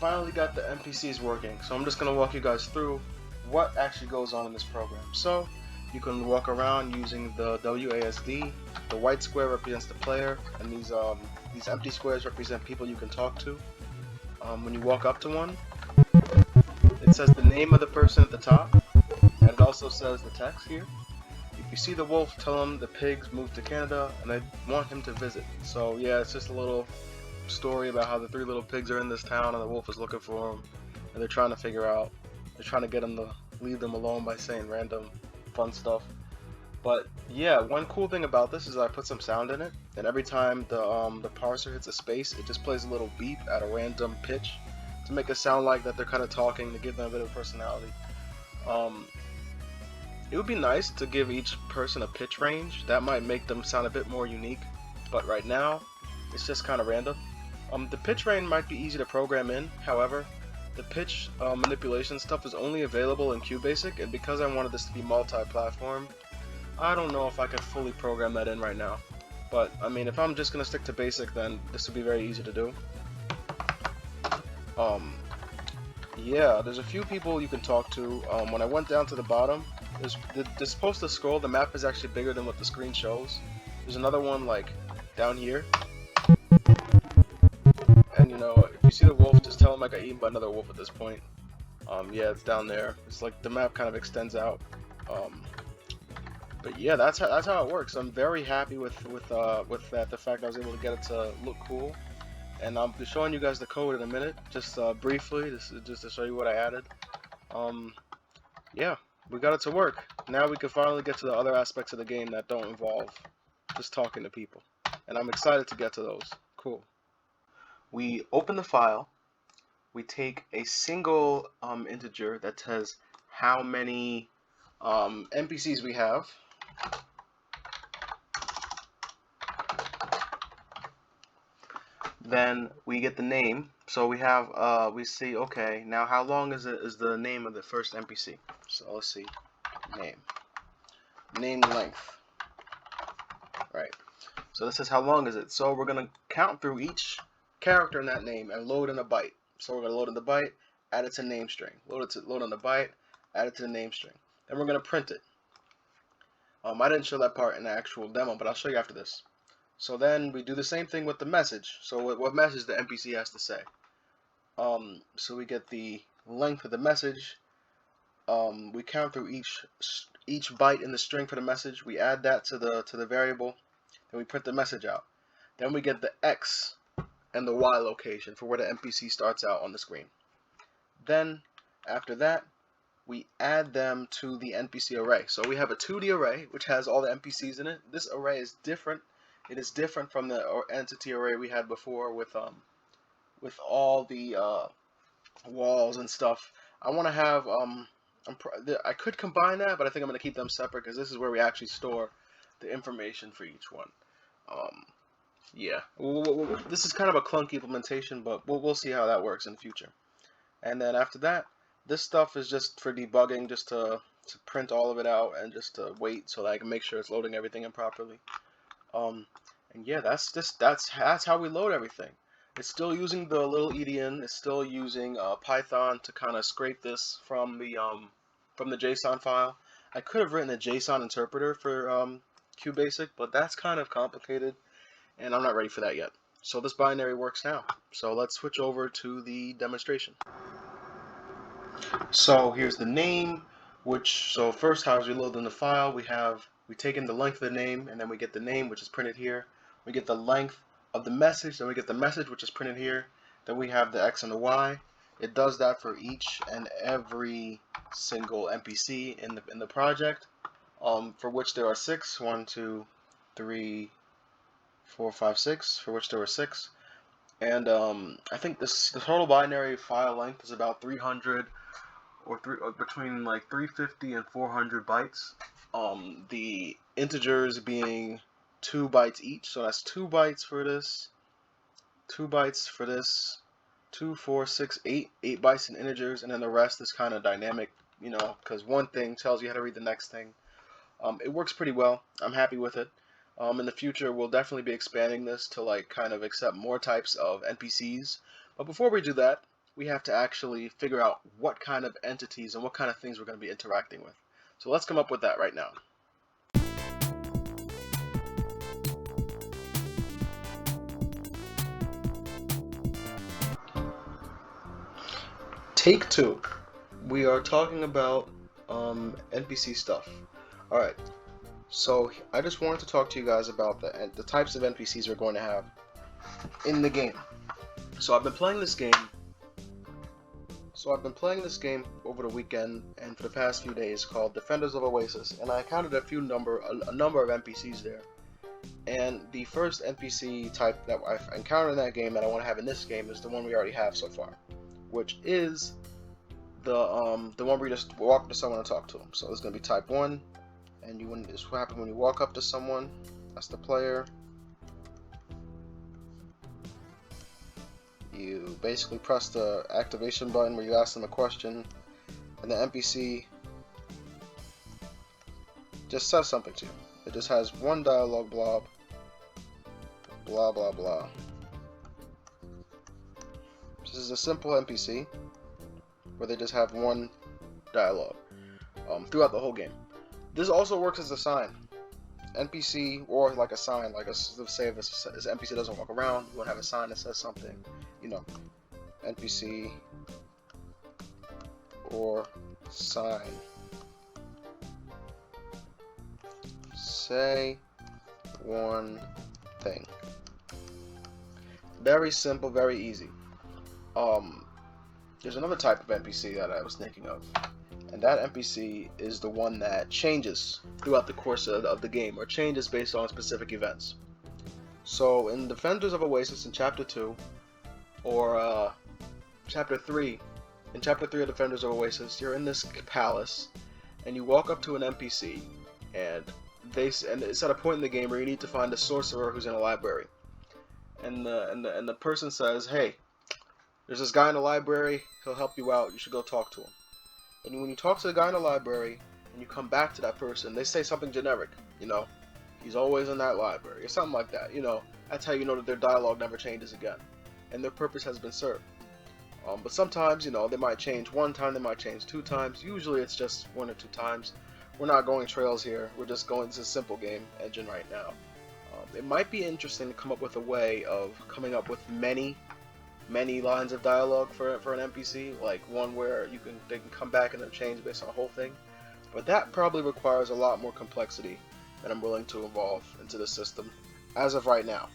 finally got the NPCs working, so I'm just going to walk you guys through what actually goes on in this program. So you can walk around using the WASD. The white square represents the player, and these empty squares represent people you can talk to. When you walk up to one, it says the name of the person at the top, and it also says the text here. If you see the wolf, tell him the pigs moved to Canada and they want him to visit. So yeah, it's just a little story about how the three little pigs are in this town and the wolf is looking for them, and they're trying to get him to leave them alone by saying random fun stuff. But yeah, one cool thing about this is I put some sound in it, and every time the parser hits a space, it just plays a little beep at a random pitch to make it sound like that they're kind of talking, to give them a bit of personality. It would be nice to give each person a pitch range. That might make them sound a bit more unique, but right now it's just kind of random. The pitch range might be easy to program in, however, the pitch manipulation stuff is only available in QBasic, and because I wanted this to be multi-platform, I don't know if I could fully program that in right now. But, I mean, if I'm just going to stick to basic, then this would be very easy to do. Yeah, there's a few people you can talk to. When I went down to the bottom, they're supposed to scroll. The map is actually bigger than what the screen shows. There's another one, like, down here. And, you know, if you see the wolf, just tell him I got eaten by another wolf at this point. Yeah, it's down there. It's like the map kind of extends out. But yeah, that's how it works. I'm very happy with that. The fact I was able to get it to look cool, and I'll be showing you guys the code in a minute, just briefly, just to show you what I added. Yeah, we got it to work. Now we can finally get to the other aspects of the game that don't involve just talking to people, and I'm excited to get to those. Cool. We open the file. We take a single integer that says how many NPCs we have. Then we get the name. So we have we see, okay, now how long is the name of the first NPC? So let's see, name length. Right. So this is how long is it. So we're gonna count through each character in that name and load in a byte. So we're gonna load in the byte, add it to name string. Load on the byte, add it to the name string. Then we're gonna print it. I didn't show that part in the actual demo, but I'll show you after this. So then we do the same thing with the message. So what message the NPC has to say. So we get the length of the message. We count through each byte in the string for the message. We add that to the variable. Then we print the message out. Then we get the X and the Y location for where the NPC starts out on the screen. Then after that, we add them to the NPC array. So we have a 2D array which has all the NPCs in it. This array is different. It is different from the entity array we had before with all the walls and stuff. I want to have I could combine that, but I think I'm going to keep them separate because this is where we actually store the information for each one. Yeah, this is kind of a clunky implementation, but we'll see how that works in the future. And then after that, this stuff is just for debugging, just to print all of it out and just to wait so that I can make sure it's loading everything in properly. And yeah, that's how we load everything. It's still using the little EDN. It's still using Python to kind of scrape this from the JSON file. I could have written a JSON interpreter for QBasic, but that's kind of complicated, and I'm not ready for that yet. So this binary works now. So let's switch over to the demonstration. So here's the name, so first how we load in the file, we take in the length of the name, and then we get the name, which is printed here. We get the length of the message, then we get the message, which is printed here. Then we have the X and the Y. It does that for each and every single NPC in the project, for which there are 6. 1, 2, 3, 4, 5, 6. For which there are 6. And I think the total binary file length is about 300 or between like 350 and 400 bytes. The integers being 2 bytes each, so that's 2 bytes for this, 2 bytes for this, 2, 4, 6, 8 bytes in integers, and then the rest is kind of dynamic, you know, because one thing tells you how to read the next thing. It works pretty well. I'm happy with it. In the future, we'll definitely be expanding this to like kind of accept more types of NPCs. But before we do that, we have to actually figure out what kind of entities and what kind of things we're going to be interacting with. So let's come up with that right now. Take two. We are talking about NPC stuff. Alright, so I just wanted to talk to you guys about the types of NPCs we're going to have in the game. So I've been playing this game over the weekend and for the past few days, called Defenders of Oasis, and I counted a number of NPCs there. And the first NPC type that I've encountered in that game that I want to have in this game is the one we already have so far, which is the one where you just walk up to someone and talk to them. So it's going to be type 1, and this will happen when you walk up to someone. That's the player. You basically press the activation button where you ask them a question, and the NPC just says something to you. It just has one dialogue blob, blah blah blah. This is a simple NPC where they just have one dialogue throughout the whole game. This also works as a sign. NPC, or like a sign, like let's say if this NPC doesn't walk around, you want to have a sign that says something, you know, NPC or sign. Say one thing. Very simple, very easy. There's another type of NPC that I was thinking of, and that NPC is the one that changes throughout the course of the game, or changes based on specific events. So in Defenders of Oasis in Chapter 2, or Chapter 3, in Chapter 3 of Defenders of Oasis, you're in this palace, and you walk up to an NPC, and it's at a point in the game where you need to find a sorcerer who's in a library, and the person says, "Hey, there's this guy in the library. He'll help you out. You should go talk to him." And when you talk to the guy in the library, and you come back to that person, they say something generic, you know, he's always in that library, or something like that, you know. That's how you know that their dialogue never changes again, and their purpose has been served. But sometimes, you know, they might change one time, they might change 2 times. Usually it's just 1 or 2 times. We're not going trails here. We're just going to a simple game engine right now. It might be interesting to come up with a way of coming up with many lines of dialogue for an NPC, like one where they can come back and then change based on the whole thing. But that probably requires a lot more complexity than I'm willing to involve into the system as of right now.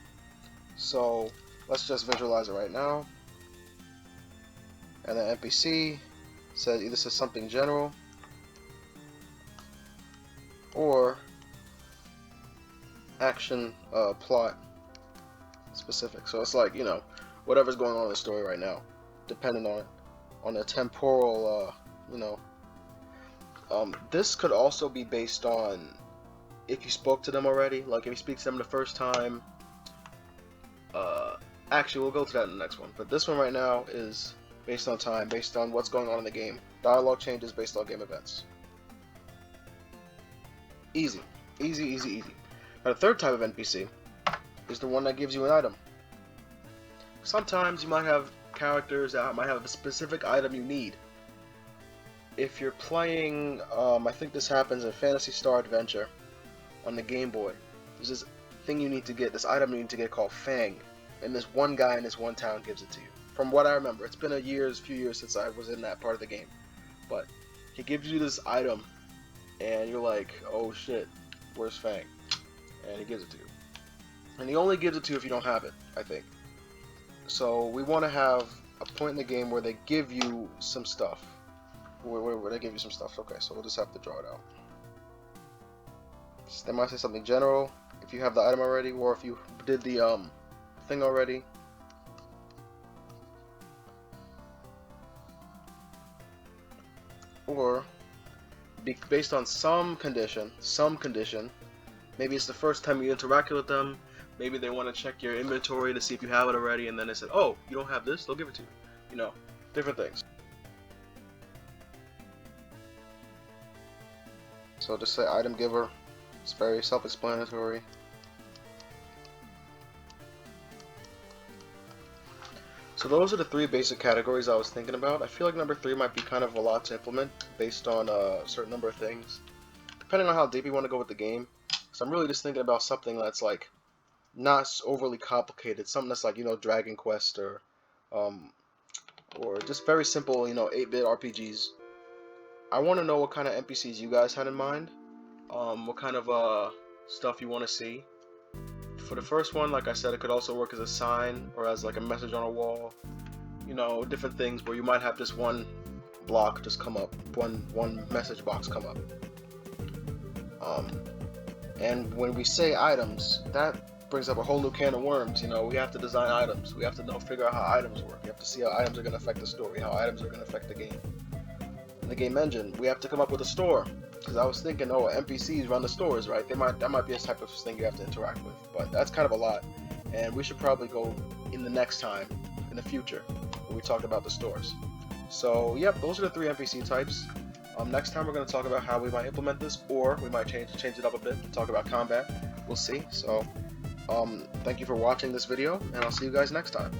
So let's just visualize it right now. And the NPC either says something general or action plot specific. So it's like, you know, whatever's going on in the story right now, depending on the temporal, you know. This could also be based on if you spoke to them already, like if you speak to them the first time. Actually, we'll go to that in the next one, but this one right now is based on time, based on what's going on in the game. Dialogue changes based on game events. Easy. Easy, easy, easy. Now the third type of NPC is the one that gives you an item. Sometimes you might have characters that might have a specific item you need. If you're playing, I think this happens in Phantasy Star Adventure on the Game Boy. There's this thing you need to get, this item you need to get called Fang, and this one guy in this one town gives it to you. From what I remember, it's been a few years since I was in that part of the game, but he gives you this item, and you're like, oh shit, where's Fang? And he gives it to you. And he only gives it to you if you don't have it, I think. So we want to have a point in the game where they give you some stuff. Where they give you some stuff. Okay, so we'll just have to draw it out. So they might say something general if you have the item already, or if you did the thing already. Or based on some condition. Maybe it's the first time you interacted with them. Maybe they want to check your inventory to see if you have it already, and then they said, oh, you don't have this? They'll give it to you. You know, different things. So just say item giver. It's very self-explanatory. So those are the three basic categories I was thinking about. I feel like number 3 might be kind of a lot to implement based on a certain number of things, depending on how deep you want to go with the game. So I'm really just thinking about something that's like not overly complicated, something that's like, you know, Dragon Quest um, or just very simple, you know, 8-bit RPGs. I want to know what kind of NPCs you guys had in mind, what kind of stuff you want to see. For the first one, like I said, it could also work as a sign or as like a message on a wall. You know, different things where you might have just one block just come up, one message box come up. And when we say items, that brings up a whole new can of worms. You know, we have to design items. We have to figure out how items work. We have to see how items are going to affect the story, how items are going to affect the game. In the game engine, we have to come up with a store. Because I was thinking, oh, NPCs run the stores, right? That might be a type of thing you have to interact with. But that's kind of a lot. And we should probably go in the next time, in the future, when we talk about the stores. So, yep, those are the 3 NPC types. Next time we're going to talk about how we might implement this, or we might change it up a bit and talk about combat. We'll see. So, thank you for watching this video, and I'll see you guys next time.